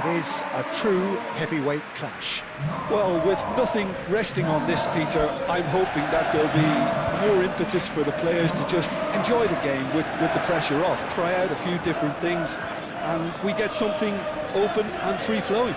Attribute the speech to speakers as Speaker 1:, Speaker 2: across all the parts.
Speaker 1: It is a true heavyweight clash.
Speaker 2: Well, with nothing resting on this, Peter, I'm hoping that there'll be more impetus for the players to just enjoy the game with the pressure off, try out a few different things, and we get something open and free-flowing.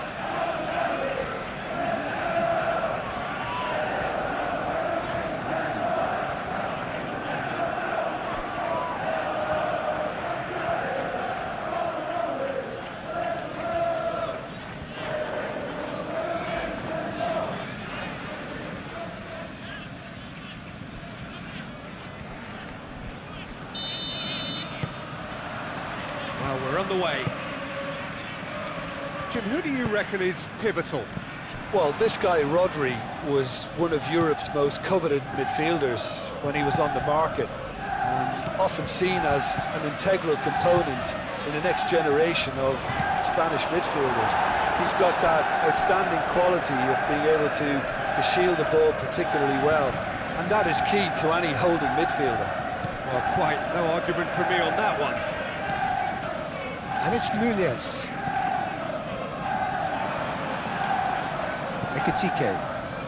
Speaker 1: Well, we're on the way. Jim, who do you reckon is pivotal?
Speaker 2: Well, this guy, Rodri, was one of Europe's most coveted midfielders when he was on the market, and often seen as an integral component in the next generation of Spanish midfielders. He's got that outstanding quality of being able to shield the ball particularly well, and that is key to any holding midfielder.
Speaker 1: Well, quite no argument from me on that one. And it's Nunez. Ekitike.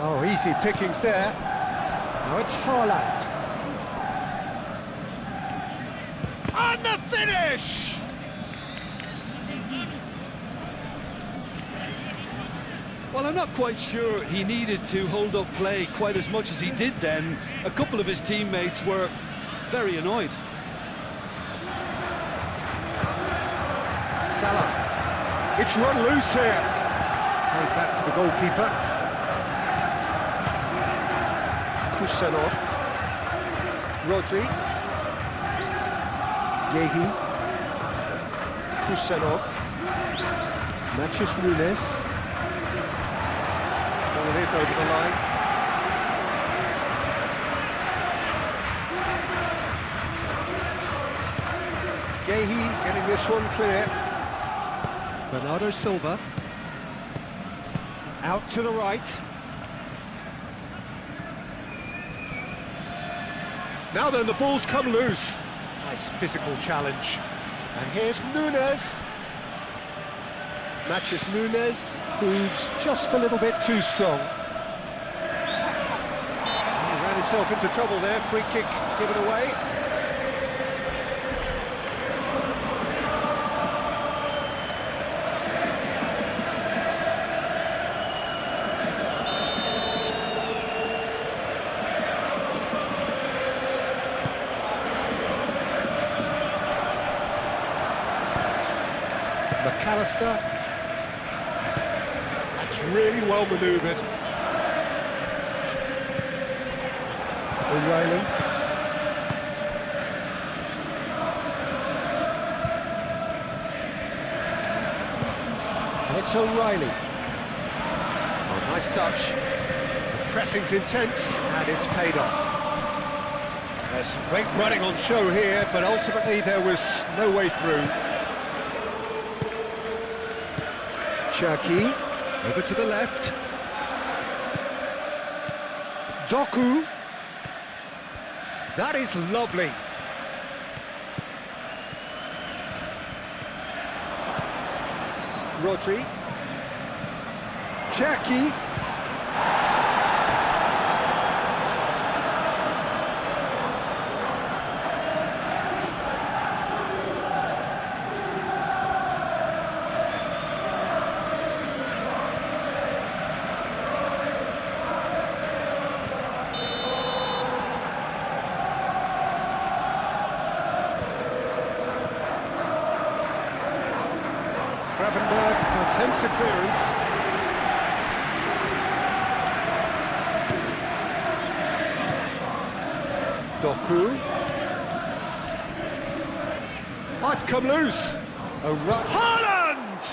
Speaker 1: Oh, easy pickings there. Now it's Haaland. And the finish!
Speaker 2: Well, I'm not quite sure he needed to hold up play quite as much as he did then. A couple of his teammates were very annoyed.
Speaker 1: Salah. It's run loose here. Played back to the goalkeeper. Kusanov. Rodri. Yehi. Kusanov. Matches Nunez. Oh, it is over the line. Yehi getting this one clear. Bernardo Silva. Out to the right. Now then, the ball's come loose. Nice physical challenge. And here's Nunez. Matches Nunez. Proves just a little bit too strong. He ran himself into trouble there. Free kick given away. McAllister. That's really well manoeuvred. O'Reilly. And it's O'Reilly. Oh, nice touch. The pressing's intense, and it's paid off. There's some great running on show here, but ultimately there was no way through. Cherki, over to the left. Doku. That is lovely. Rodri. Cherki. Gravenberg attempts a clearance. Doku. Oh, it's come loose. Haaland!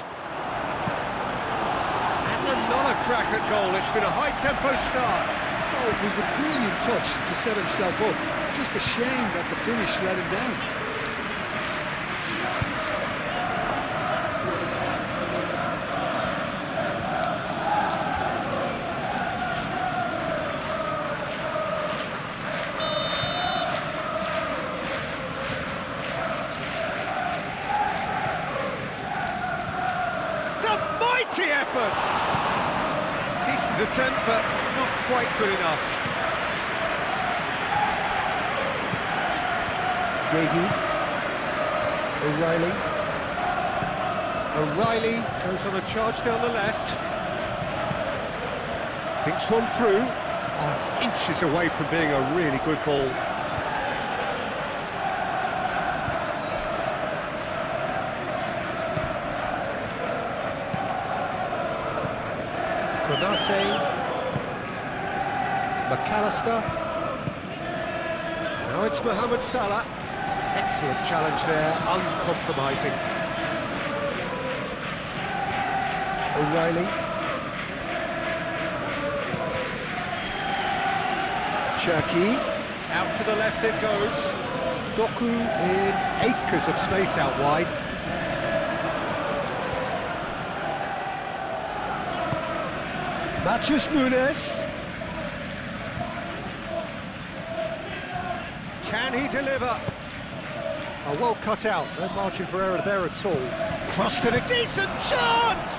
Speaker 1: And another crack at goal. It's been a high-tempo start.
Speaker 2: Oh, it was a brilliant touch to set himself up. Just a shame that the finish let him down.
Speaker 1: Mighty effort! Decent attempt, but not quite good enough.
Speaker 3: Gagey. O'Reilly.
Speaker 1: O'Reilly goes on a charge down the left. Dinks one through. Oh, it's inches away from being a really good ball. Konate. McAllister. Now it's Mohamed Salah. Excellent challenge there, uncompromising.
Speaker 3: O'Reilly.
Speaker 1: Cherki. Out to the left it goes. Doku in acres of space out wide. Matheus Nunes. Can he deliver? Oh, well cut out. No margin for error there at all. Crossed and a decent chance!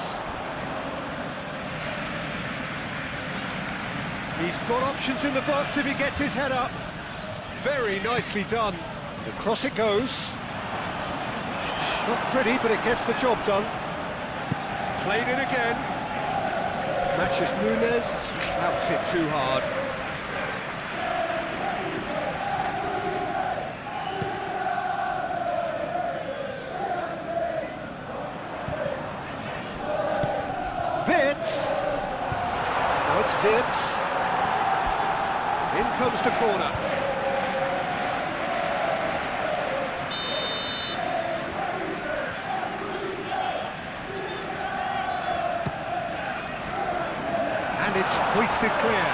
Speaker 1: He's got options in the box if he gets his head up. Very nicely done. Across it goes. Not pretty, but it gets the job done. Played in again. Matheus Nunes outs it too hard. Wits. Now it's Wits. In comes the corner. And it's hoisted clear.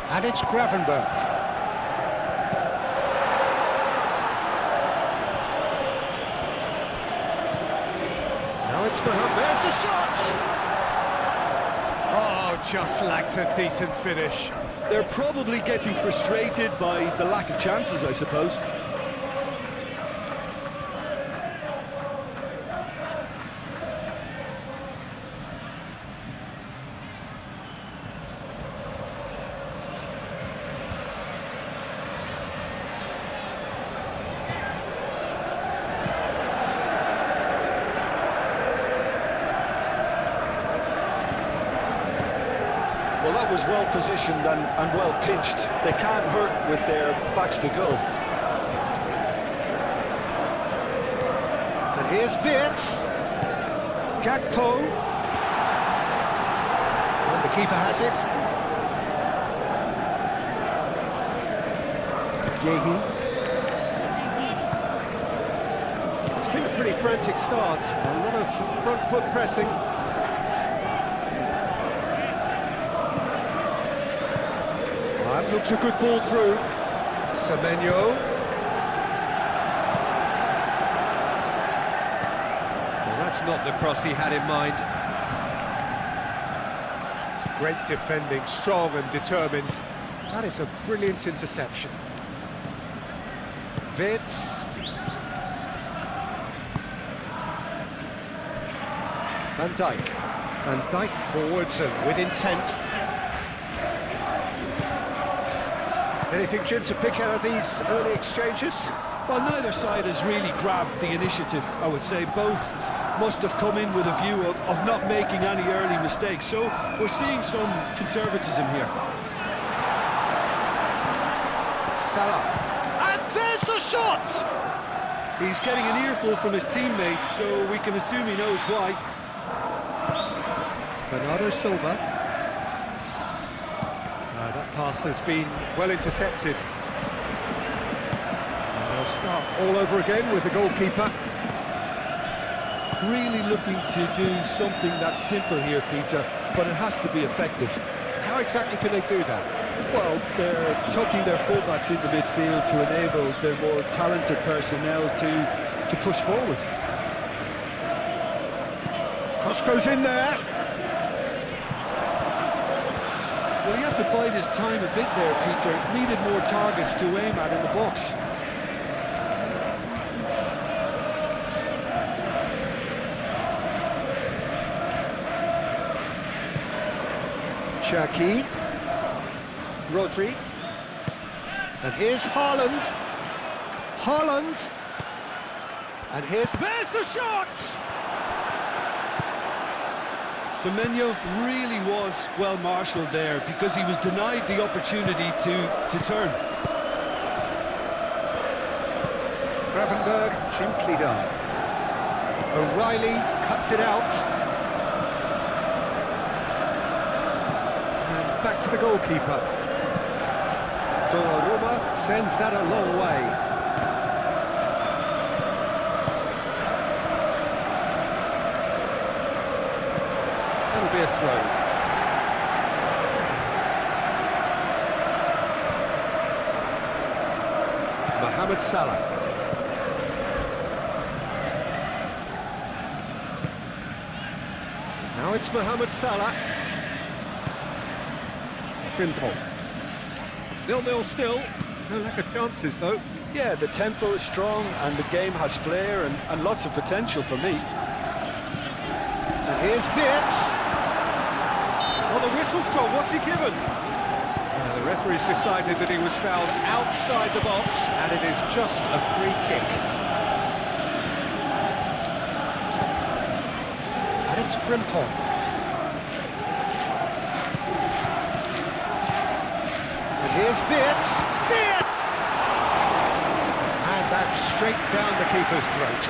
Speaker 1: And it's Gravenberch. Now it's Mohamed. There's the shot! Oh, just lacked a decent finish.
Speaker 2: They're probably getting frustrated by the lack of chances, I suppose. Well, that was well positioned and well pinched. They can't hurt with their backs to goal.
Speaker 1: And here's Wits. Gakpo. And the keeper has it.
Speaker 3: Gagey.
Speaker 1: It's been a pretty frantic start. A lot of front foot pressing. That looks a good ball through. Semenyo. Well, that's not the cross he had in mind. Great defending, strong and determined. That is a brilliant interception. Wits. Van Dijk. Van Dijk forwards and with intent. Anything, Jim, to pick out of these early exchanges?
Speaker 2: Well, neither side has really grabbed the initiative, I would say. Both must have come in with a view of not making any early mistakes. So we're seeing some conservatism here.
Speaker 1: Salah. And there's the shot!
Speaker 2: He's getting an earful from his teammates, so we can assume he knows why.
Speaker 1: Bernardo Silva. That pass has been well intercepted. And they'll start all over again with the goalkeeper.
Speaker 2: Really looking to do something that's simple here, Peter, but it has to be effective.
Speaker 1: How exactly can they do that?
Speaker 2: Well, they're tucking their fullbacks into midfield to enable their more talented personnel to push forward.
Speaker 1: Cross goes in there.
Speaker 2: Well, he had to bide his time a bit there, Peter. Needed more targets to aim at in the box.
Speaker 1: Cherki. Rodri. And here's Haaland. Haaland. And there's the shot!
Speaker 2: Semenyo really was well marshalled there because he was denied the opportunity to turn.
Speaker 1: Gravenberg gently done. O'Reilly cuts it out. And back to the goalkeeper. Donnarumma sends that a long way. That'll be a throw. Mohamed Salah. Now it's Mohamed Salah. Frimpong. 0-0 still. No lack of chances, though.
Speaker 2: Yeah, the tempo is strong and the game has flair and lots of potential for me.
Speaker 1: And here's Wirtz. Well, the whistle's gone. What's he given? The referee's decided that he was fouled outside the box, and it is just a free kick. And it's Frimpong. And here's Wirtz. Wirtz! And that's straight down the keeper's throat.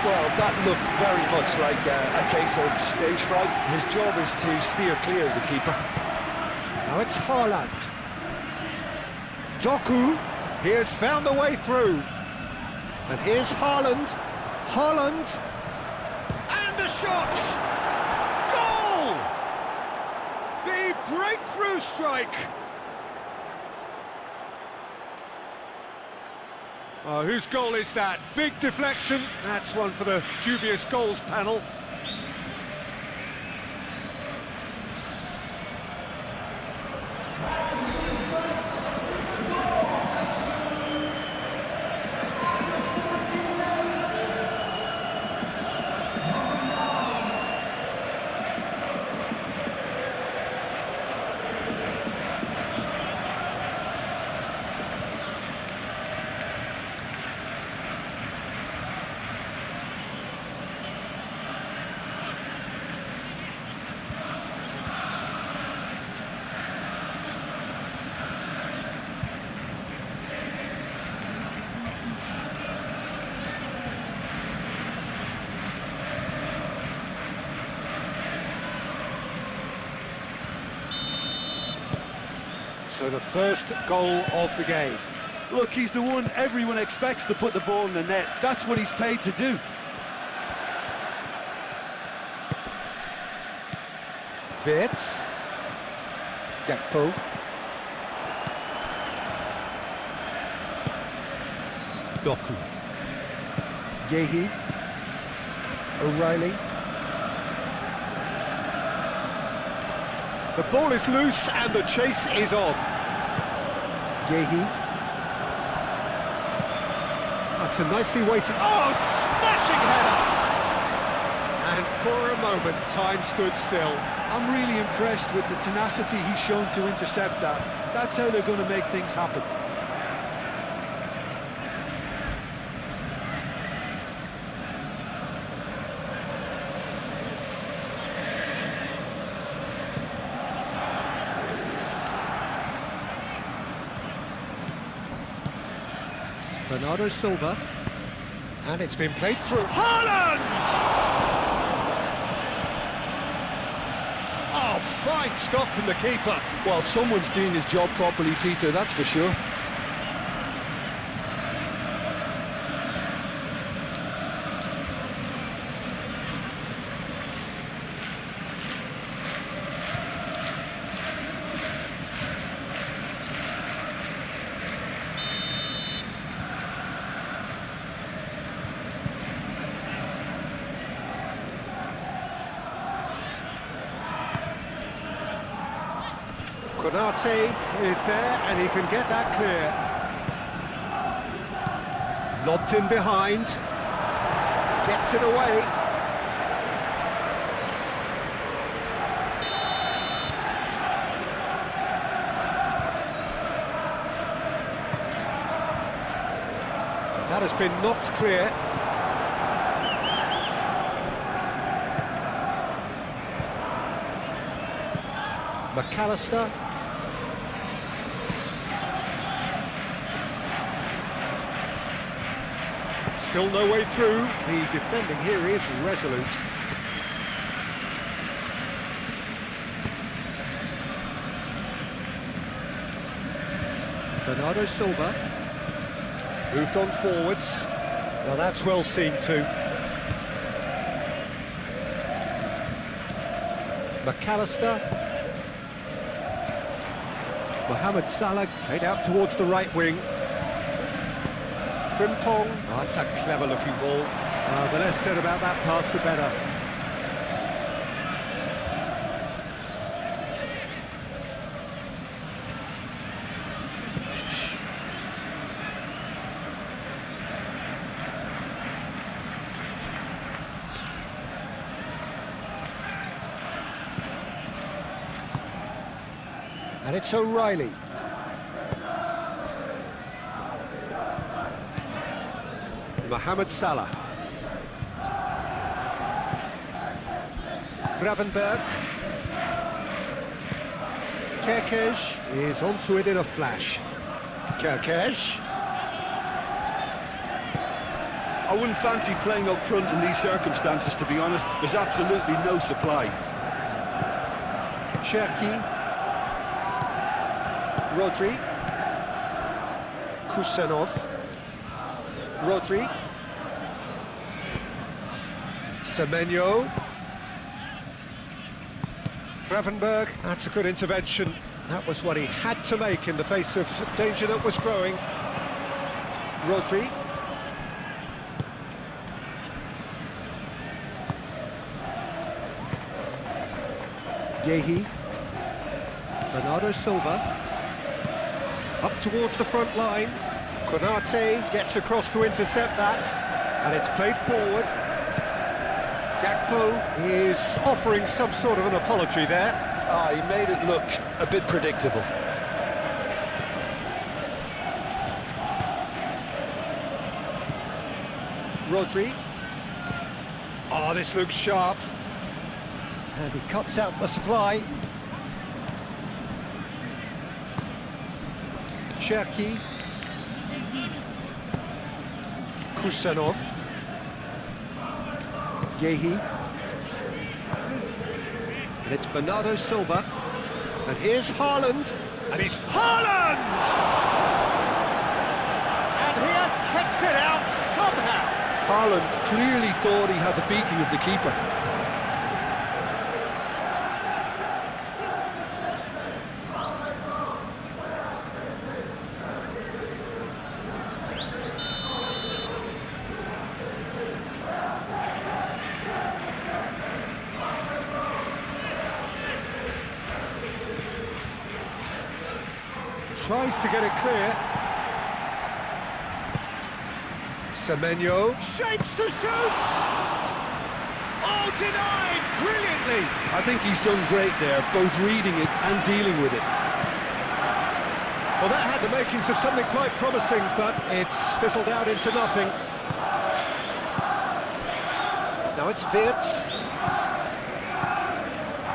Speaker 2: Well, that looked very much like a case of stage fright. His job is to steer clear of the keeper.
Speaker 1: Now it's Haaland. Doku, he has found the way through. And here's Haaland. Haaland. And the shot! Goal! The breakthrough strike! Oh, whose goal is that? Big deflection. That's one for the dubious goals panel. So the first goal of the game.
Speaker 2: Look, he's the one everyone expects to put the ball in the net. That's what he's paid to do.
Speaker 1: Wirtz. Gakpo. Doku. Yehi. O'Reilly. The ball is loose and the chase is on. Yehi. That's a nicely weighted... Oh, smashing header! And for a moment, time stood still.
Speaker 2: I'm really impressed with the tenacity he's shown to intercept that. That's how they're going to make things happen.
Speaker 1: Bernardo Silva, and it's been played through. Haaland! Oh, fine stop from the keeper.
Speaker 2: Well, someone's doing his job properly, Peter, that's for sure.
Speaker 1: Konate is there, and he can get that clear. Lobbed in behind. Gets it away. has been knocked clear. McAllister. Still no way through. The defending here is resolute. Bernardo Silva. Moved on forwards. Now that's well seen too. McAllister. Mohamed Salah played out towards the right wing. Frimpong. Oh, that's a clever looking ball. The less said about that pass, the better. And it's O'Reilly. Mohamed Salah. Gravenberg. Kerkez is onto it in a flash. Kerkez.
Speaker 4: I wouldn't fancy playing up front in these circumstances, to be honest. There's absolutely no supply.
Speaker 1: Cherki. Rodri. Kusanov. Rodri. Semenyo. Gravenberg, that's a good intervention. That was what he had to make in the face of danger that was growing. Rodri. Yehi. Bernardo Silva. Up towards the front line. Konate gets across to intercept that, and it's played forward. Gakpo is offering some sort of an apology there.
Speaker 2: He made it look a bit predictable.
Speaker 1: Rodri. Oh, this looks sharp. And he cuts out the supply. Cherki. Kusanov. Yehi. And it's Bernardo Silva. And here's Haaland. And he's Haaland! And he has kept it out somehow.
Speaker 4: Haaland clearly thought he had the beating of the keeper.
Speaker 1: Tries to get it clear. Semenyo shapes to shoot! Oh, denied brilliantly!
Speaker 4: I think he's done great there, both reading it and dealing with it.
Speaker 1: Well, that had the makings of something quite promising, but it's fizzled out into nothing. Now it's Wirtz.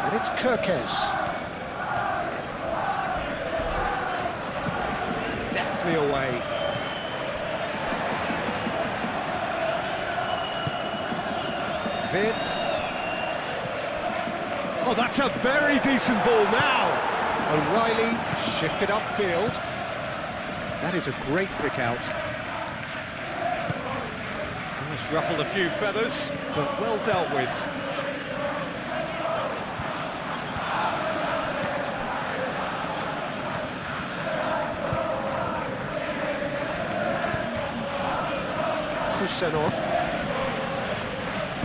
Speaker 1: And it's Kerkez. Deftly away. Wirtz. Oh, that's a very decent ball now. O'Reilly shifted upfield. That is a great pick out. It's ruffled a few feathers, but well dealt with. Kusanov.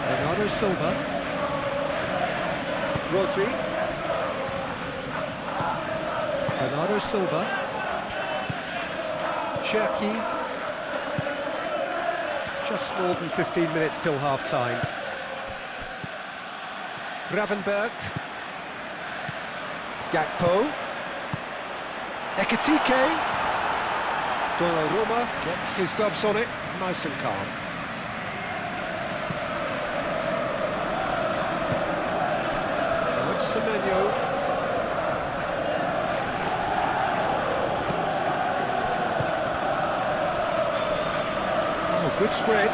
Speaker 1: Bernardo Silva. Rodri. Bernardo Silva. Cherki. Just more than 15 minutes till half-time. Gravenberg. Gakpo. Ekitike. Donnarumma gets his gloves on it. nice and calm. Now it's Semenyo. Oh, good spread.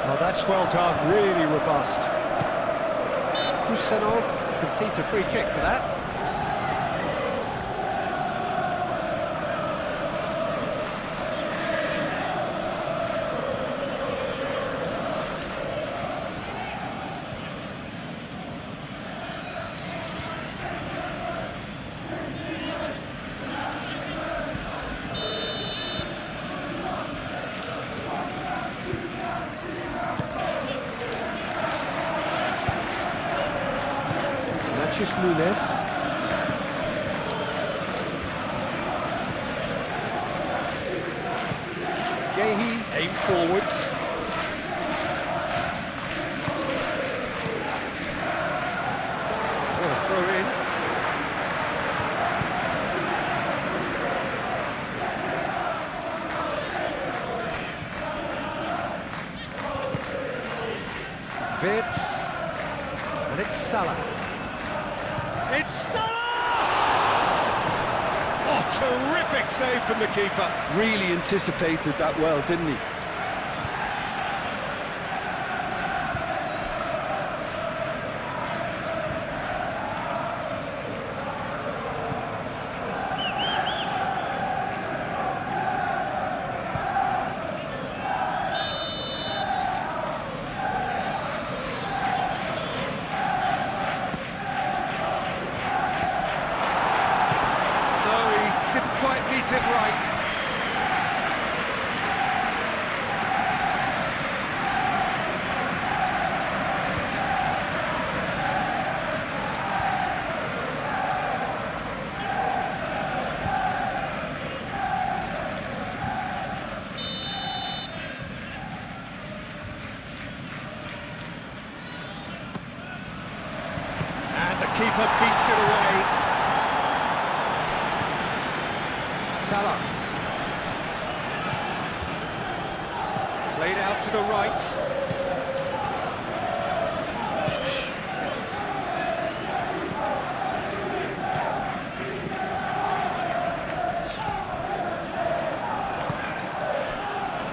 Speaker 1: Oh, that's well done, really robust. Kusanov concedes a free kick for that. Just Nunes. Gehi, aim forwards. What a throw in. Vitz. And it's Salah. It's Salah! Oh, terrific save from the keeper.
Speaker 4: Really anticipated that well, didn't he?
Speaker 1: It right. And the keeper beats it away. Salah. Played out to the right.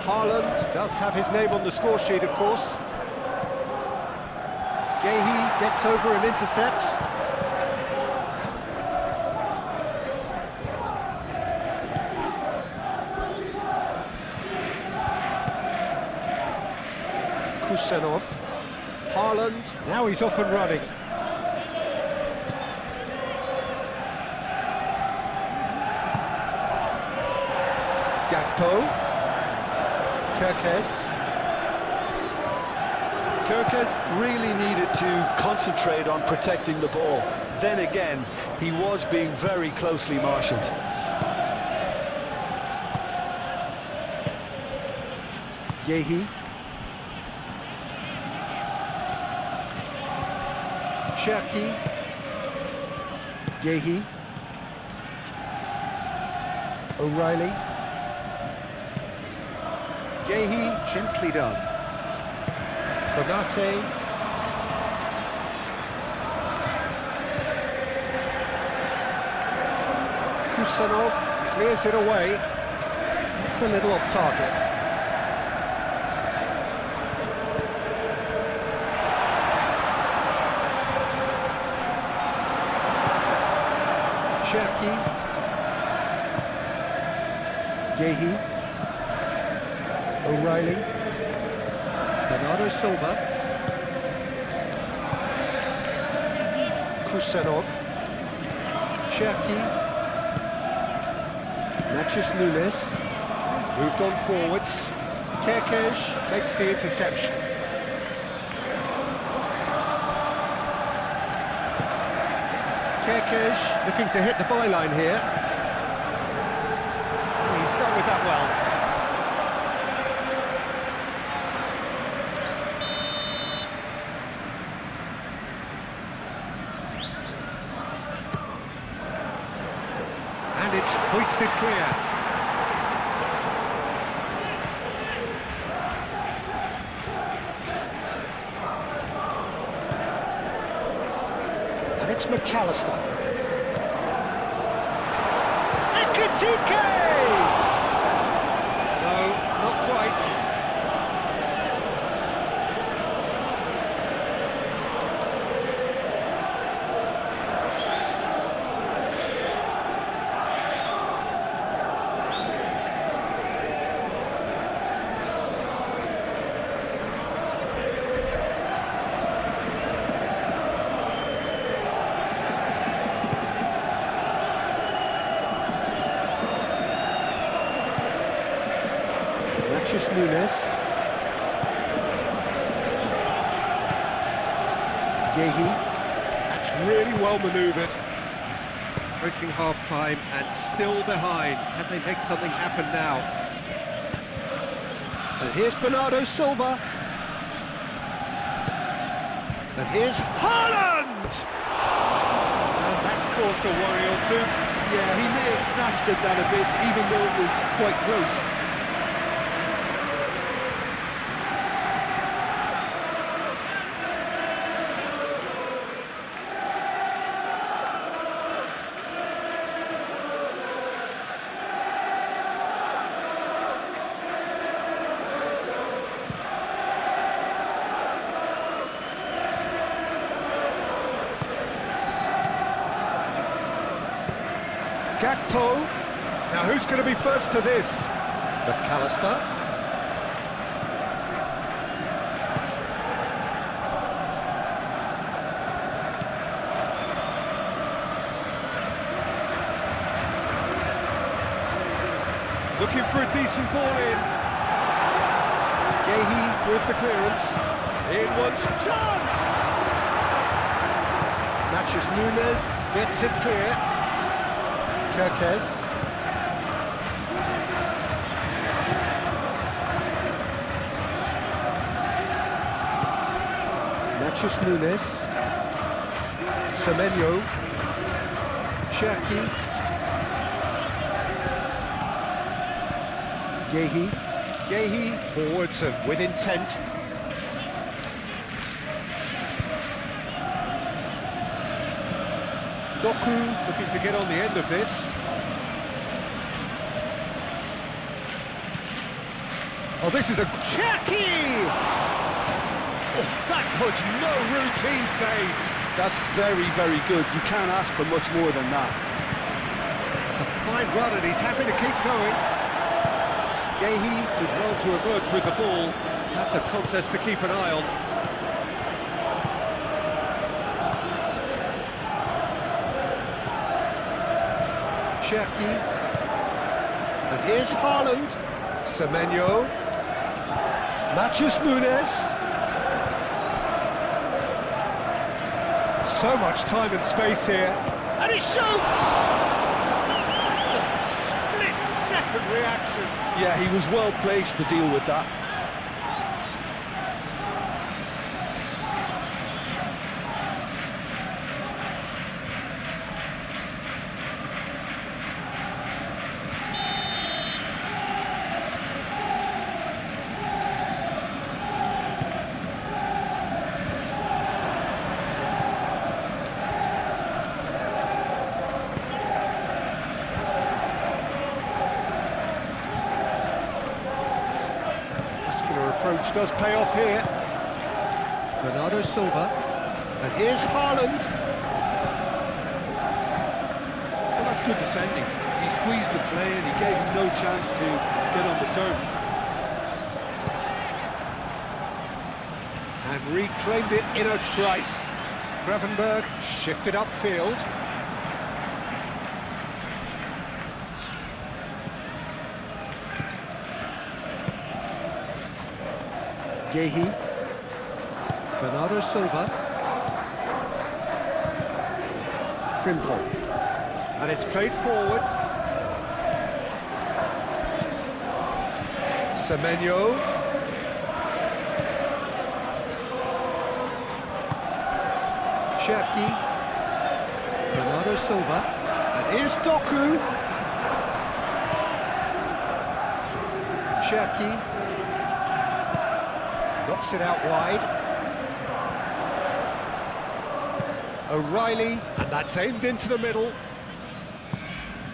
Speaker 1: Haaland does have his name on the score sheet, of course. Gehi gets over and intercepts. Kusanov, Haaland, now he's off and running. Gakpo,
Speaker 2: Kirkes really needed to concentrate on protecting the ball. Then again, he was being very closely marshalled.
Speaker 1: Gehi. Cherki. Gehi. O'Reilly. Gehi, gently done. Konate. Kusanov clears it away. It's a little off target. Cherki. Gehi. O'Reilly. Bernardo Silva. Kusanov. Cherki. Natchez Nunes. Moved on forwards. Kerkez makes the interception. Kerkez looking to hit the byline here. He's dealt with that well. And it's hoisted clear. And it's McAllister. Ekitike! No, not quite. Nunes. Gehi. That's really well manoeuvred. Approaching half-time and still behind. Can they make something happen now? And here's Bernardo Silva. And here's Haaland! And that's caused a worry or two.
Speaker 2: Yeah, he may have snatched at that a bit, even though it was quite close.
Speaker 1: Gakpo. Now who's going to be first to this? McAllister. Looking for a decent ball in. Gehi with the clearance. In one's chance! Matches Nunes, gets it clear. Kirkes. Matches Nunes. Semenyo. Cherki. Gehi forwards and with intent. Doku looking to get on the end of this. Oh, this is a Cherki! Oh, that was no routine save.
Speaker 4: That's very, very good. You can't ask for much more than that.
Speaker 1: It's a fine run and he's happy to keep going. Gehi did well to emerge with the ball. That's a contest to keep an eye on. Cherki. And here's Haaland. Semenyo. Matches Nunes. So much time and space here. And he shoots! Split-second reaction.
Speaker 4: Yeah, he was well placed to deal with that.
Speaker 1: Approach does pay off here. Bernardo Silva. And here's Haaland.
Speaker 2: Well, that's good defending. He squeezed the play and he gave him no chance to get on the turn.
Speaker 1: And reclaimed it in a trice. Gravenberg shifted upfield. Gehi. Bernardo Silva. Frimpong. And it's played forward. Semenyo. Cherki. Bernardo Silva. And here's Doku. Cherki. Knocks it out wide. O'Reilly, and that's aimed into the middle.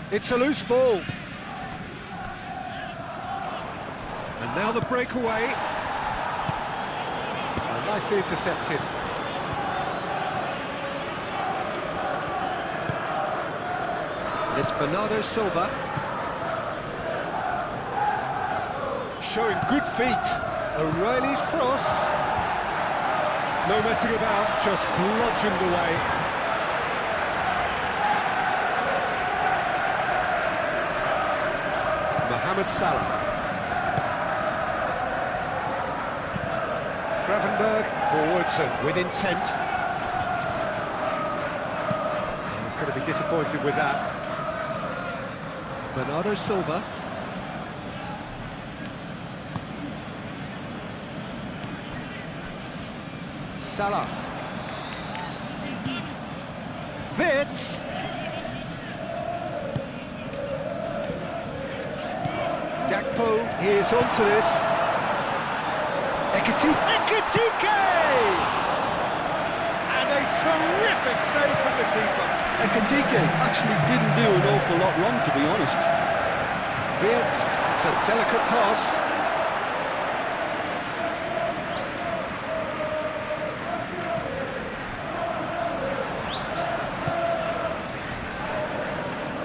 Speaker 1: It's a loose ball. And now the breakaway. And nicely intercepted. It's Bernardo Silva. Showing good feet. O'Reilly's cross. No messing about, just bludgeoned away. Mohamed Salah. Gravenberg forwards and with intent. He's going to be disappointed with that. Bernardo Silva. Salah. Wirtz. Gakpo is onto this. Ekitike! And a terrific save from the keeper.
Speaker 4: Ekitike actually didn't do an awful lot wrong, to be honest.
Speaker 1: Wirtz, it's a delicate pass.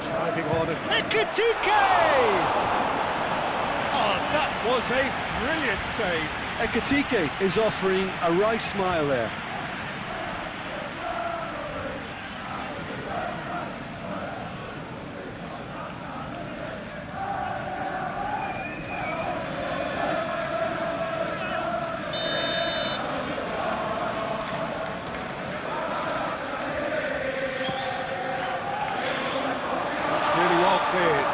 Speaker 1: Driving on and Ekitike! Oh, that was a brilliant save.
Speaker 4: Ekitike is offering a right smile there.
Speaker 1: It's really well cleared.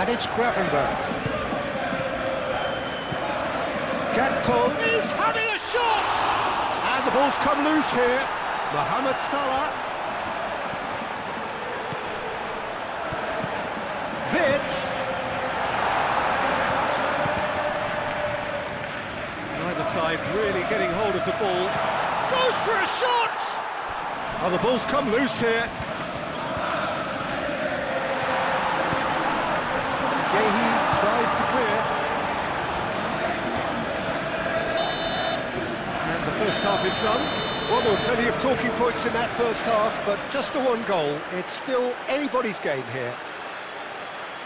Speaker 1: And it's Gravenberg. Gakpo is having a shot! And the ball's come loose here. Mohamed Salah. Wirtz. Neither side really getting hold of the ball. Goes for a shot! Oh, the ball's come loose here. He tries to clear. And the first half is done. Well, there were plenty of talking points in that first half, but just the one goal. It's still anybody's game here.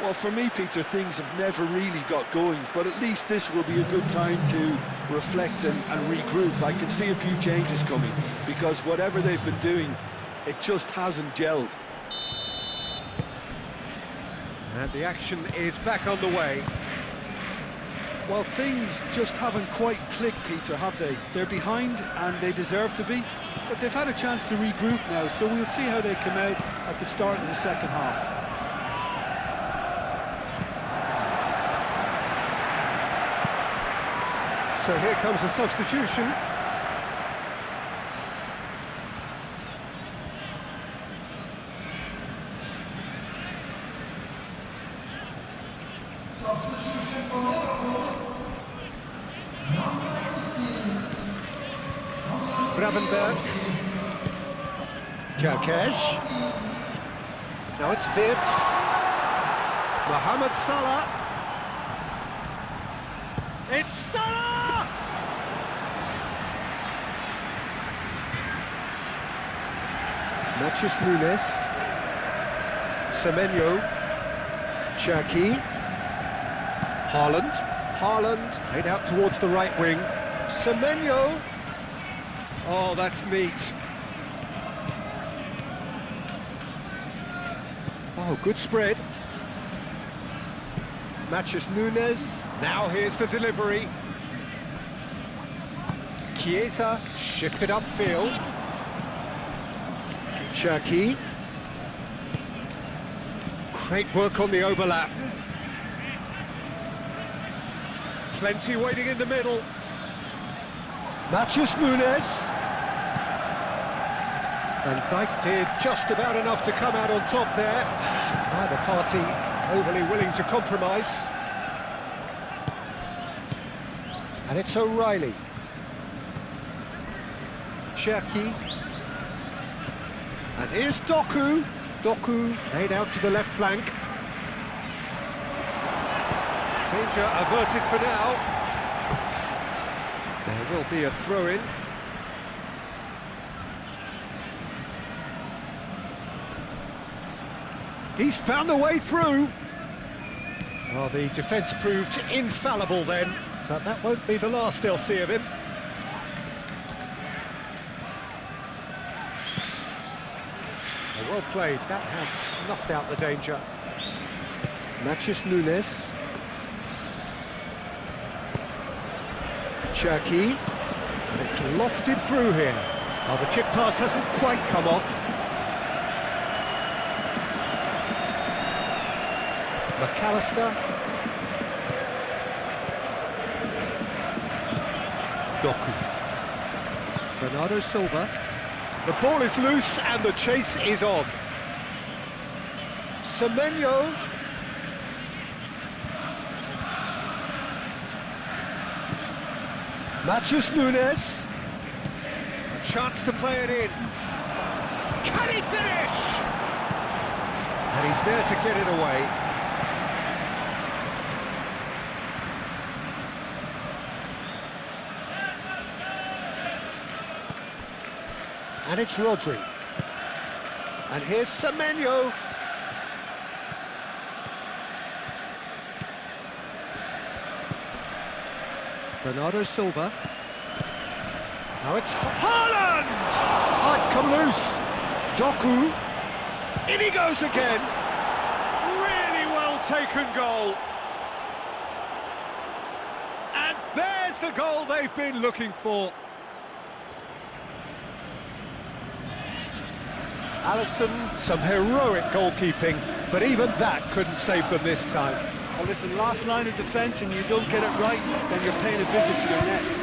Speaker 4: Well, for me, Peter, things have never really got going, but at least this will be a good time to reflect and regroup. I can see a few changes coming, because whatever they've been doing, it just hasn't gelled.
Speaker 1: And the action is back on the way.
Speaker 4: Well, things just haven't quite clicked, Peter, have they? They're behind, and they deserve to be, but they've had a chance to regroup now, so we'll see how they come out at the start of the second half.
Speaker 1: So here comes a substitution.
Speaker 5: Substitution for Liverpool. Number 18.
Speaker 1: Gravenberg. Kerkesh. Now it's Wirtz. Mohamed Salah. It's Salah! Matheus Nunes. Semenyo. Cherki. Haaland, played out towards the right wing. Semenyo. Oh, that's neat. Oh, good spread. Matheus Nunes. Now here's the delivery. Chiesa shifted upfield. Cherki. Great work on the overlap. Plenty waiting in the middle. Matheus Nunes. And Dijk did just about enough to come out on top there. Neither party overly willing to compromise. And it's O'Reilly. Cherki. And here's Doku. Doku laid out to the left flank. Danger averted for now. There will be a throw-in. He's found a way through. Well, the defence proved infallible then, but that won't be the last they'll see of him. Well played, that has snuffed out the danger. Matheus Nunes. Cherki, and it's lofted through here. Well, the chip pass hasn't quite come off. McAllister. Doku. Bernardo Silva. The ball is loose and the chase is on. Semenyo. Matheus Nunes. A chance to play it in. Can he finish? And he's there to get it away. And it's Rodri. And here's Semenyo. Bernardo Silva. Now it's Haaland! Oh, it's come loose. Doku. In he goes again. Really well taken goal. And there's the goal they've been looking for. Alisson, some heroic goalkeeping, but even that couldn't save them this time.
Speaker 4: Well, listen, last line of defence and you don't get it right, then you're paying a visit to your net.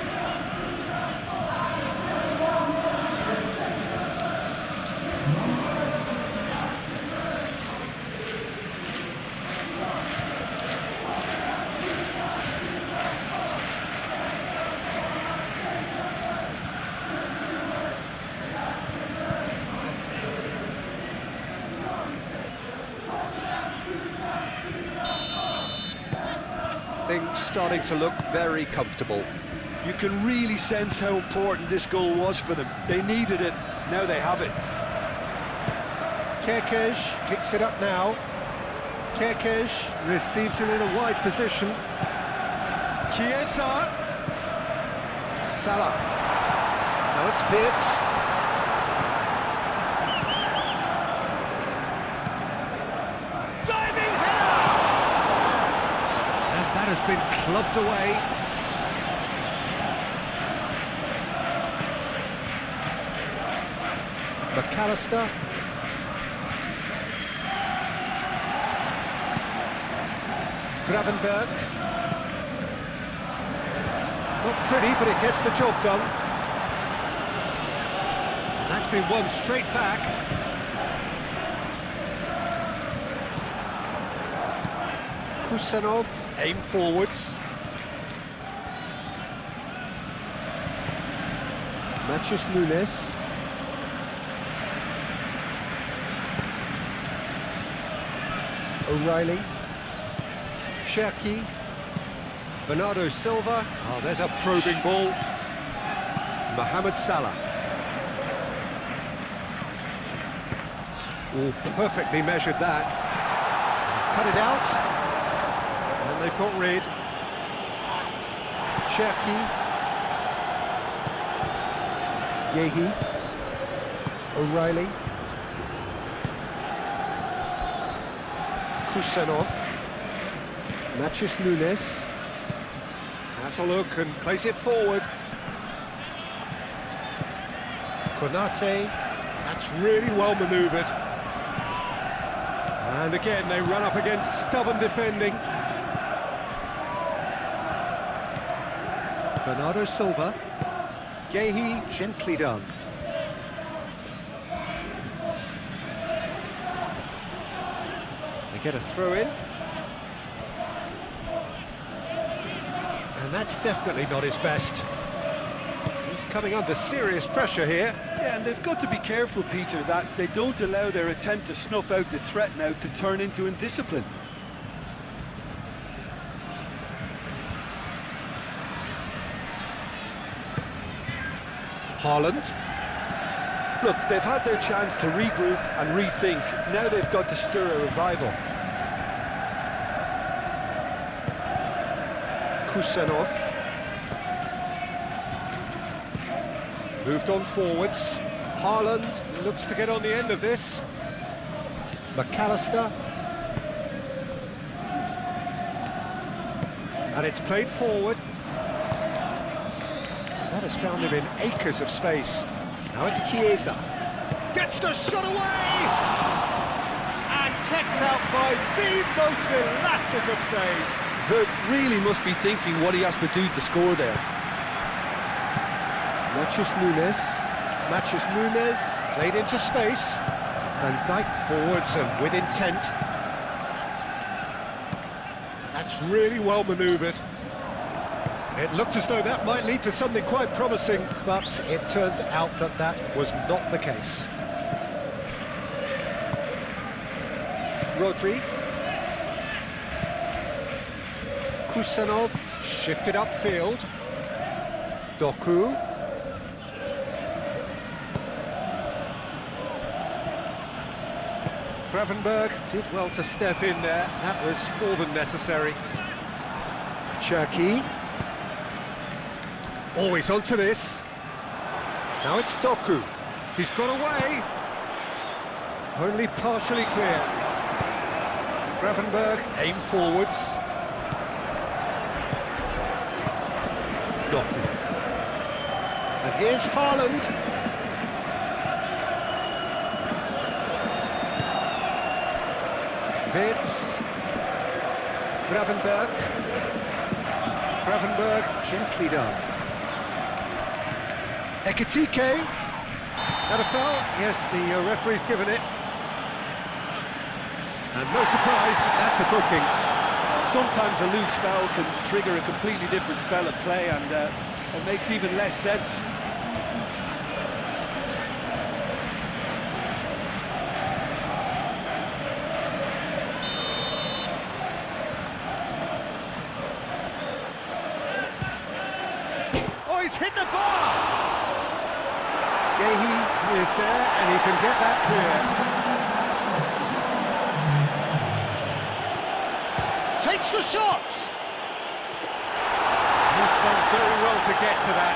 Speaker 1: Things starting to look very comfortable.
Speaker 4: You can really sense how important this goal was for them. They needed it, now they have it.
Speaker 1: Kerkez picks it up now. Kerkez receives it in a wide position. Chiesa. Salah. Now it's Wirtz. Diving header! And that has been clubbed away. McAllister. Gravenberg. Not pretty, but it gets the job done. And that's been won straight back. Kusanov, aim forwards. Matheus Nunes. O'Reilly. Cherki. Bernardo Silva. Oh, there's a probing ball. Mohamed Salah. Oh, perfectly measured that. He's cut it out. And they've got rid. Cherki. Yehi. O'Reilly. Kusanov. Matheus Nunes. Has a look and plays it forward. Konate. That's really well manoeuvred. And again, they run up against stubborn defending. Bernardo Silva. Yehi, gently done. get a throw in. And that's definitely not his best. He's coming under serious pressure here.
Speaker 4: Yeah, and they've got to be careful, Peter, that they don't allow their attempt to snuff out the threat now to turn into indiscipline.
Speaker 1: Haaland.
Speaker 4: Look, they've had their chance to regroup and rethink. Now they've got to stir a revival.
Speaker 1: Kusanov. Moved on forwards. Haaland looks to get on the end of this. McAllister. And it's played forward. That has found him in acres of space. Now it's Chiesa. Gets the shot away! And kept out by the most elastic of saves.
Speaker 4: Vert really must be thinking what he has to do to score there.
Speaker 1: Matheus Nunes played into space. Van Dijk forwards and with intent. That's really well manoeuvred. It looked as though that might lead to something quite promising, but it turned out that that was not the case. Rodri. Kusanov shifted upfield. Doku. Gravenberg did well to step in there. That was more than necessary. Cherki. Always onto this. Now it's Doku. He's got away. Only partially clear. Gravenberg aim forwards. Doku. And here's Haaland. Wirtz. Gravenberg. Gravenberg gently done. Ekitike. That a foul? Yes, the referee's given it. And no surprise, that's a booking.
Speaker 4: Sometimes a loose foul can trigger a completely different spell of play, and it makes even less sense.
Speaker 1: Oh, he's hit the bar! Gehi is there, and he can get that clear. Takes the shot! He's done very well to get to that.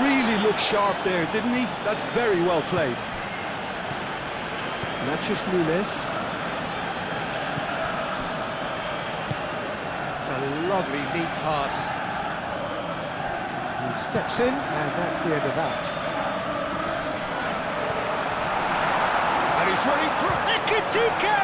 Speaker 4: Really looked sharp there, didn't he? That's very well played.
Speaker 1: Matheus Nunes. That's a lovely, neat pass. He steps in, and that's the end of that. And he's running through Ekitike!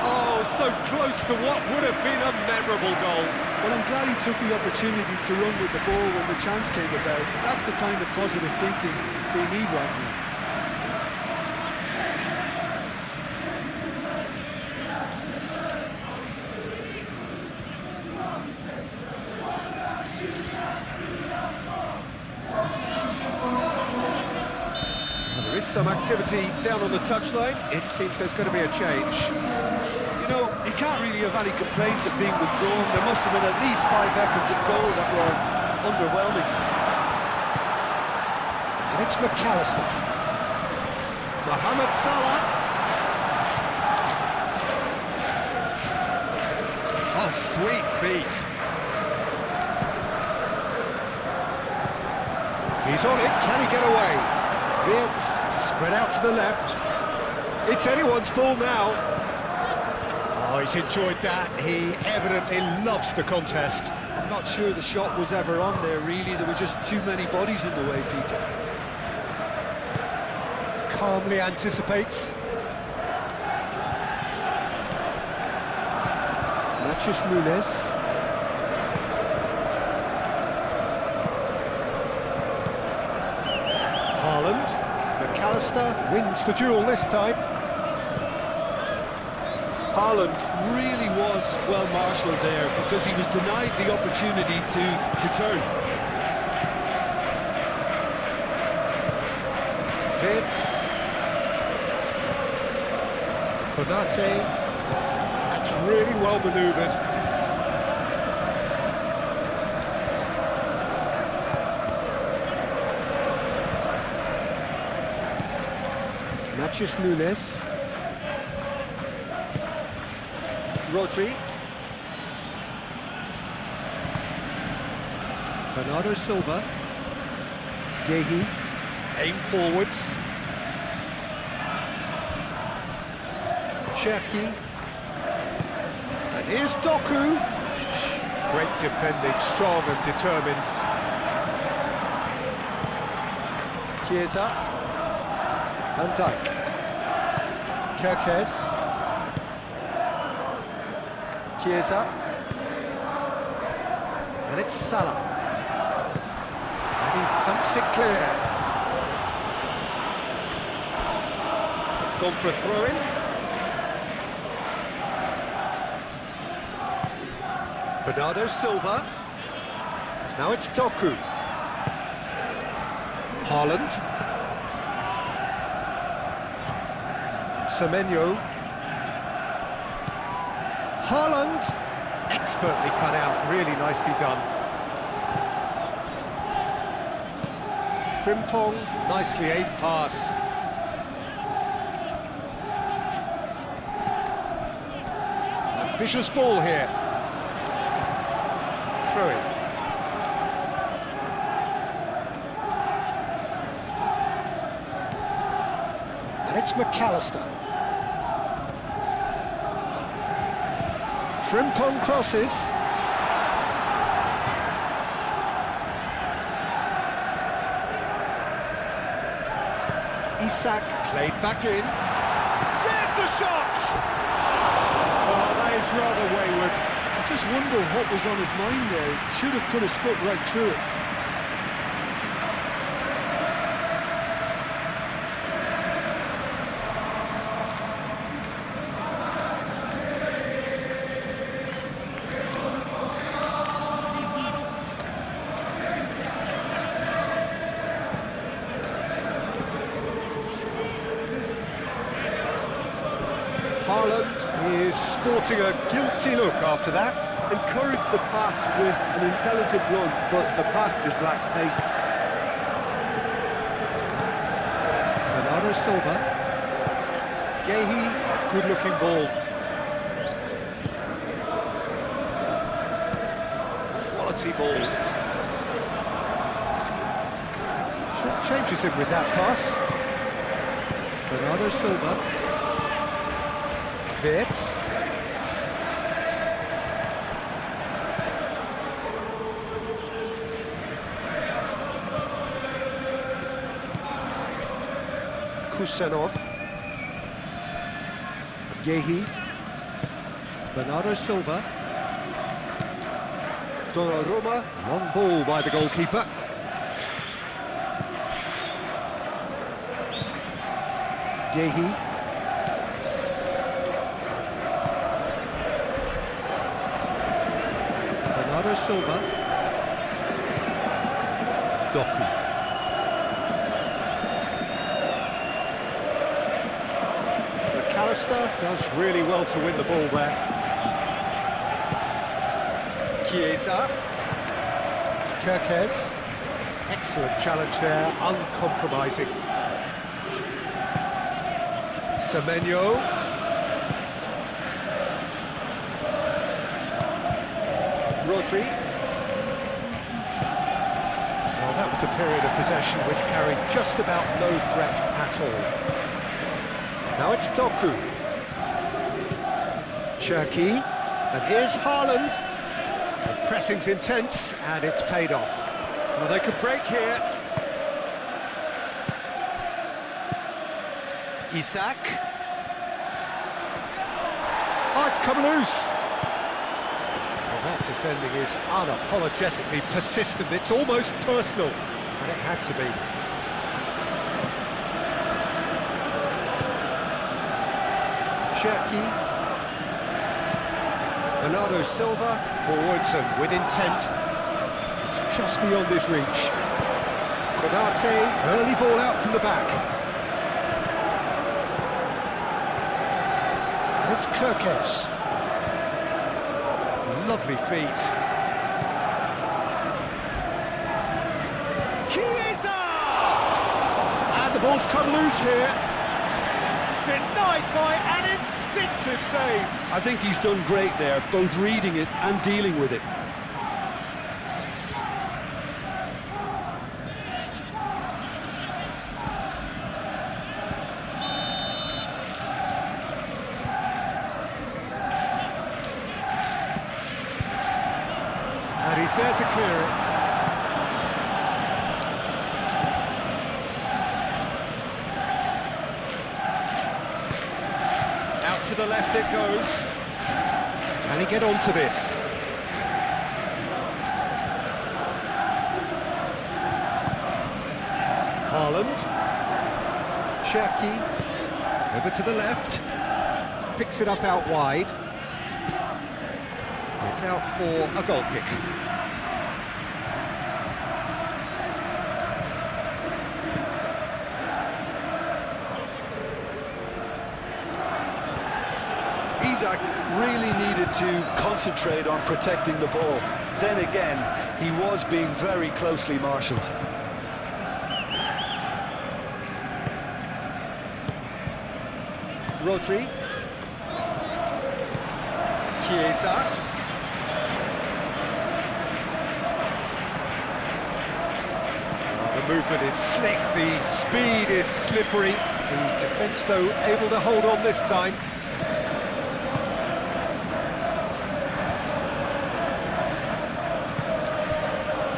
Speaker 1: Oh, so close to what would have been a memorable goal.
Speaker 4: Well, I'm glad he took the opportunity to run with the ball when the chance came about. That's the kind of positive thinking they need right now.
Speaker 1: There is some activity down on the touchline. It seems there's going to be a change.
Speaker 4: You know, he can't really have any complaints of being withdrawn. There must have been at least 5 efforts at goal that were underwhelming.
Speaker 1: And it's McAllister. Mohamed Salah. Oh, sweet feet. He's on it. Can he get away? Wirtz spread out to the left. It's anyone's ball now. Oh, he's enjoyed that. He evidently loves the contest.
Speaker 4: I'm not sure the shot was ever on there, really. There were just too many bodies in the way, Peter.
Speaker 1: Calmly anticipates. Matheus Nunes. Haaland. McAllister wins the duel this time.
Speaker 4: Haaland really was well marshalled there because he was denied the opportunity to turn.
Speaker 1: Vitz. Konate. That's really well manoeuvred. Matches Nunes. Rodri. Bernardo Silva. Yehi. Aim forwards. Cherki. And here's Doku. Great defending, strong and determined. Chiesa. Van Dijk. Kerkez. Chiesa. And it's Salah. And he thumps it clear. It's gone for a throw-in. Bernardo Silva. Now it's Doku. Haaland. Semenyo. Haaland. Expertly cut out, really nicely done. Frimpong, nicely aimed pass. Ambitious ball here. Throw it. And it's McAllister. Frimpong crosses. Isak played back in. There's the shot! Oh, that is rather wayward.
Speaker 4: I just wonder what was on his mind there. He should have put his foot right through it.
Speaker 1: Haaland is sporting a guilty look after that.
Speaker 4: Encourage the pass with an intelligent run, but the pass just lacked pace.
Speaker 1: Bernardo Silva. Yehi, good-looking ball. Quality ball. Short changes him with that pass. Bernardo Silva. Vitz. Kusanov. Yehi. Bernardo Silva. Donnarumma. Long ball by the goalkeeper. Yehi. Bernardo Silva. Doku. McAllister does really well to win the ball there. Chiesa. Kerkez. Excellent challenge there, uncompromising. Semenyo. Rodri. Well, that was a period of possession which carried just about no threat at all. Now it's Doku. Cherki. And here's Haaland. The pressing's intense, and it's paid off. Well, they could break here. Isak. Oh, it's come loose. Well, that defending is unapologetically persistent. It's almost personal, and it had to be. Cherki. Bernardo Silva, forwards and with intent. It's just beyond his reach. Konate, early ball out from the back. And it's Kirkes. Lovely feet. Chiesa! And the ball's come loose here. Denied by an instinctive save.
Speaker 4: I think he's done great there, both reading it and dealing with it.
Speaker 1: And he's there to clear it. Out to the left it goes. Can he get onto this? Haaland. Cherki. Over to the left. Picks it up out wide. It's out for a goal kick.
Speaker 4: Isak really needed to concentrate on protecting the ball. Then again, he was being very closely marshalled.
Speaker 1: Rodri. Chiesa. The movement is slick, the speed is slippery. The defence, though, able to hold on this time.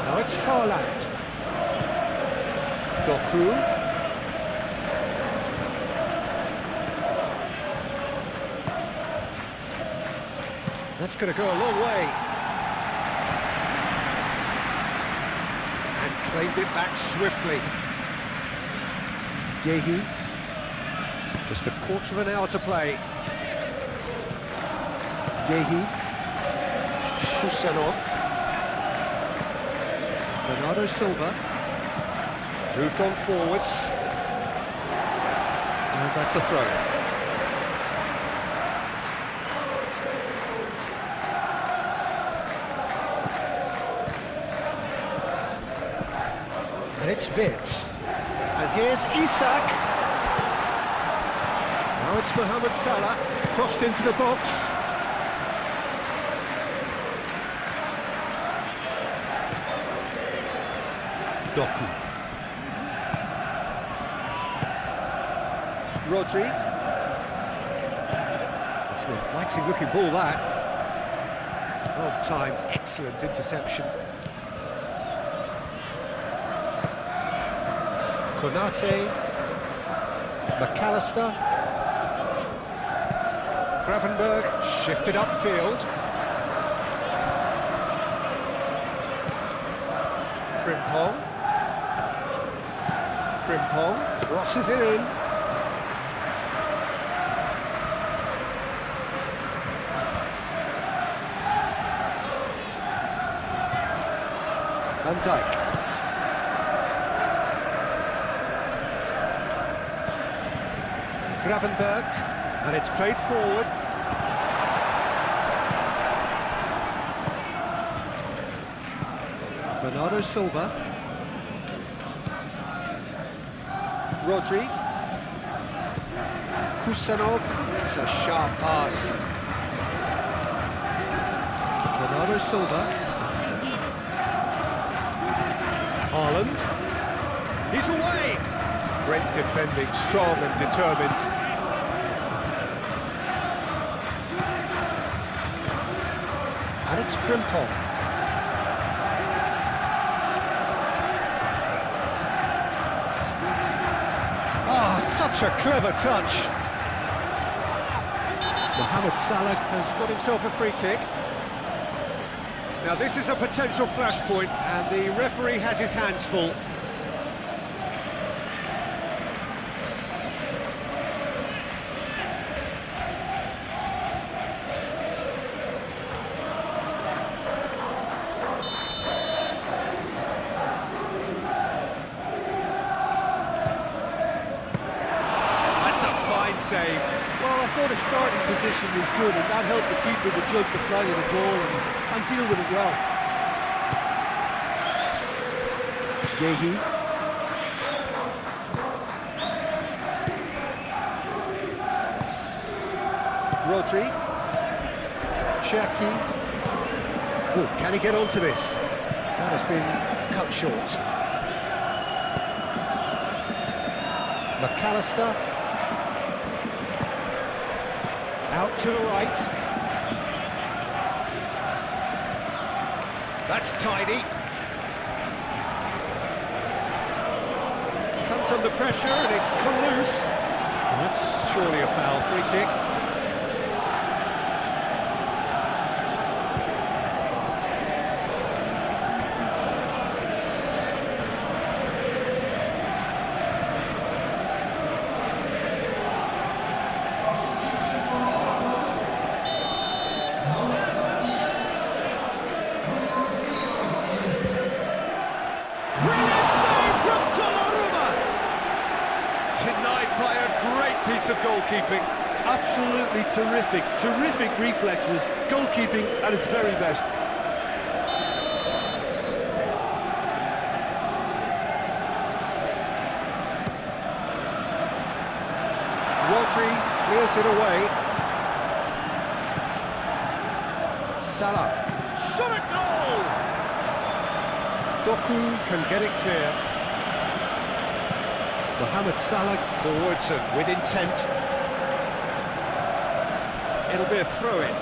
Speaker 1: Now it's Haaland. Doku. That's going to go a long way. And claimed it back swiftly.
Speaker 3: Yehi.
Speaker 1: Just a quarter of an hour to play.
Speaker 3: Yehi.
Speaker 1: Kusanov. Bernardo Silva. Moved on forwards. And that's a throw. And it's Vitz. And here's Isak. Now it's Mohamed Salah, crossed into the box. Doku. Rodri. It's an inviting looking ball, that. Well timed, excellent interception. Konate, McAllister, Gravenberg, shifted upfield. Frimpong crosses it in. Van Dijk. Gravenberg, and it's played forward. Bernardo Silva. Rodri. Kusanov, it's a sharp pass. Bernardo Silva. Haaland. He's away! Great defending, strong and determined. And it's Frimpong. Such a clever touch. Mohamed Salah has got himself a free kick. Now this is a potential flashpoint, and the referee has his hands full.
Speaker 2: thought his starting position was good, and that helped the keeper to judge the flight of the ball and deal with it well.
Speaker 3: Yehi.
Speaker 1: Rodri. Cherki. Oh, can he get onto this? That has been cut short. McAllister. Out to the right. That's tidy. Comes under pressure and it's come loose. And that's surely a foul. Free kick. Piece of goalkeeping.
Speaker 2: Absolutely terrific reflexes, goalkeeping at its very best.
Speaker 1: Rodri clears it away. Salah. Shot a goal! Doku can get it clear. Mohamed Salah forwards and with intent. It'll be a throw-in.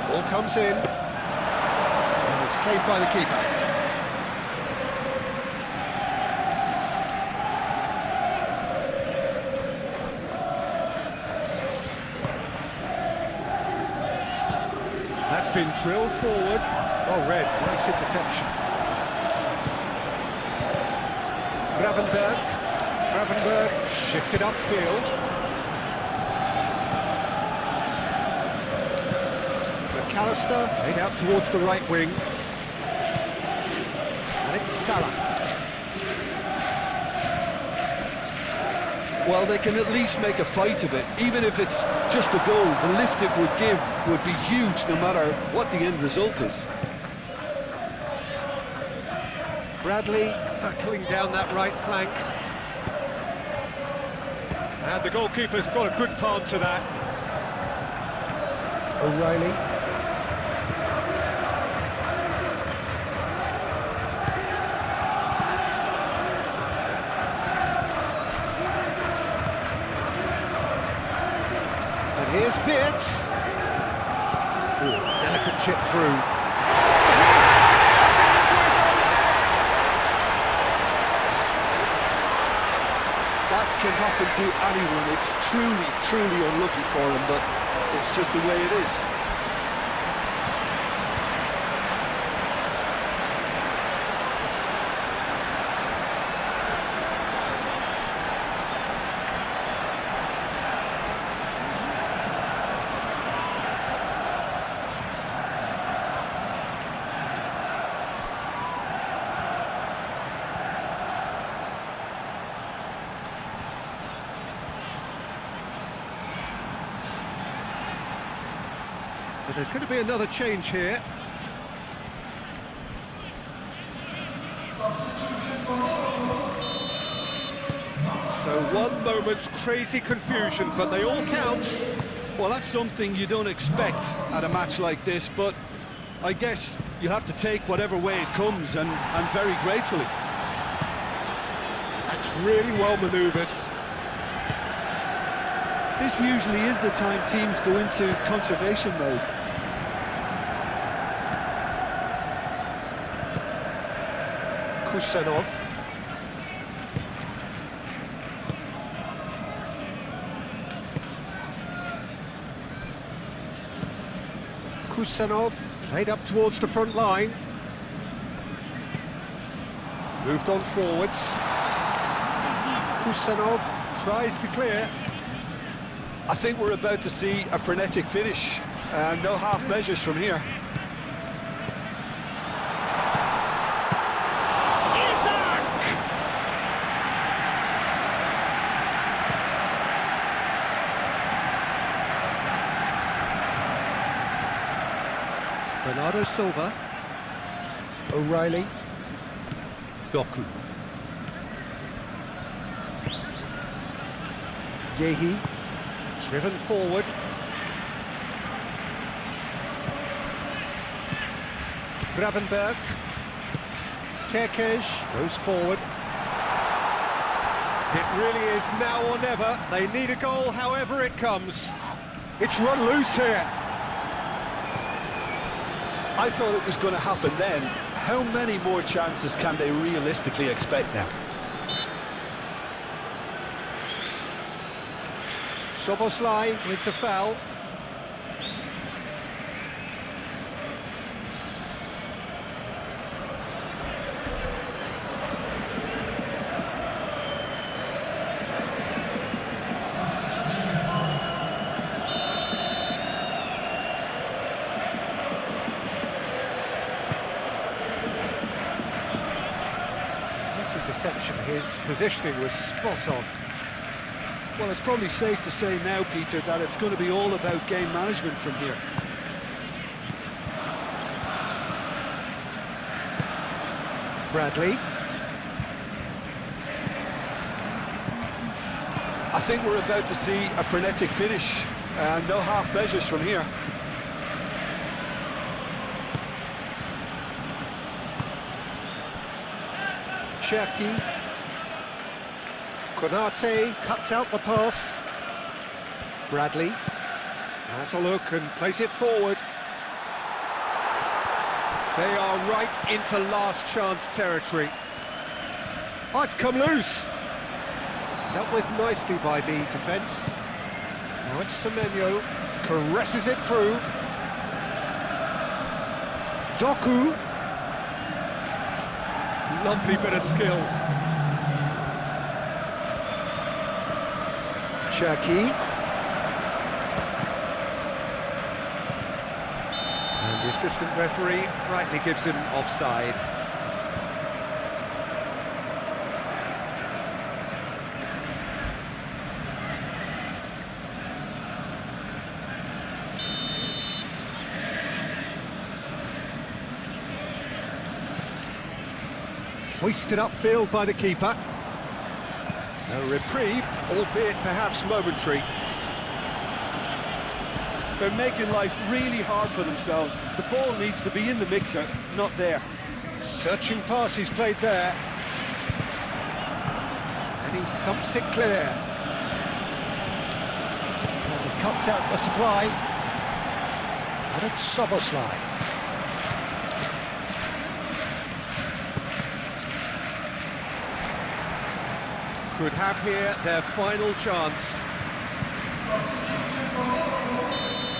Speaker 1: Ball comes in. And it's caved by the keeper. That's been drilled forward. Oh, red, nice interception. Gravenberg shifted upfield. McAllister laid out towards the right wing. And it's Salah.
Speaker 2: Well, they can at least make a fight of it. Even if it's just a goal, the lift it would give would be huge no matter what the end result is.
Speaker 1: Bradley hurtling down that right flank. And the goalkeeper's got a good palm to that.
Speaker 3: O'Reilly.
Speaker 1: And here's Pitts. Ooh, delicate chip through.
Speaker 2: That can happen to anyone. It's truly unlucky for him, but it's just the way it is.
Speaker 1: So there's going to be another change here. So one moment's crazy confusion, but they all count.
Speaker 2: Well, that's something you don't expect at a match like this, but I guess you have to take whatever way it comes, and very gratefully.
Speaker 1: That's really well manoeuvred.
Speaker 2: This usually is the time teams go into conservation mode.
Speaker 1: Kusanov. Kusanov played up towards the front line. Moved on forwards. Kusanov tries to clear.
Speaker 2: I think we're about to see a frenetic finish, and no half measures from here.
Speaker 1: Inside! Bernardo Silva. O'Reilly. Doku. Yehi. Driven forward. Gravenberg. Kerkez goes forward. It really is now or never. They need a goal however it comes. It's run loose here.
Speaker 2: I thought it was going to happen then. How many more chances can they realistically expect now?
Speaker 1: Soboslai with the foul. Interception, his positioning was spot on.
Speaker 4: Well, it's probably safe to say now, Peter, that it's going to be all about game management from here.
Speaker 1: Bradley.
Speaker 2: I think we're about to see a frenetic finish. No half measures from here.
Speaker 1: Cherki. Konate cuts out the pass. Bradley has a look and plays it forward. They are right into last chance territory. Oh, it's come loose. Dealt with nicely by the defence. Now it's Semenyo, caresses it through. Doku. Lovely bit of skill. Cherki. And the assistant referee rightly gives him offside. Hoisted upfield by the keeper. A reprieve, albeit perhaps momentary.
Speaker 4: They're making life really hard for themselves. The ball needs to be in the mixer, not there.
Speaker 1: Searching pass he's played there. And he thumps it clear. And he cuts out the supply. And it's Soboslai. Could have here their final chance.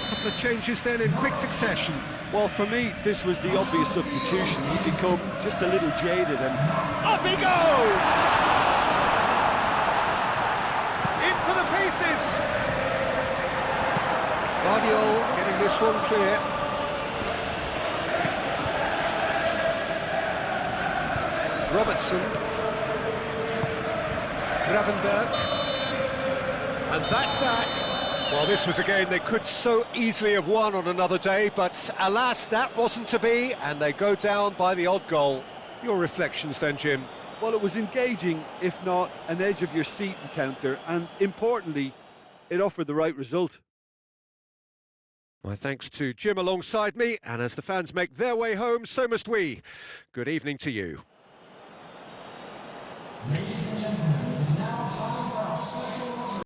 Speaker 1: Couple of changes then in quick succession.
Speaker 4: Well, for me, this was the obvious substitution. He'd become just a little jaded and...
Speaker 1: Up he goes! In for the pieces! Guardiol getting this one clear. Robertson. Gravenberg. And that's that. Well, this was a game they could so easily have won on another day, but alas, that wasn't to be, and they go down by the odd goal. Your reflections then, Jim?
Speaker 4: Well, it was engaging, if not an edge-of-your-seat encounter, and importantly, it offered the right result.
Speaker 1: My thanks to Jim alongside me, and as the fans make their way home, so must we. Good evening to you.
Speaker 5: Ladies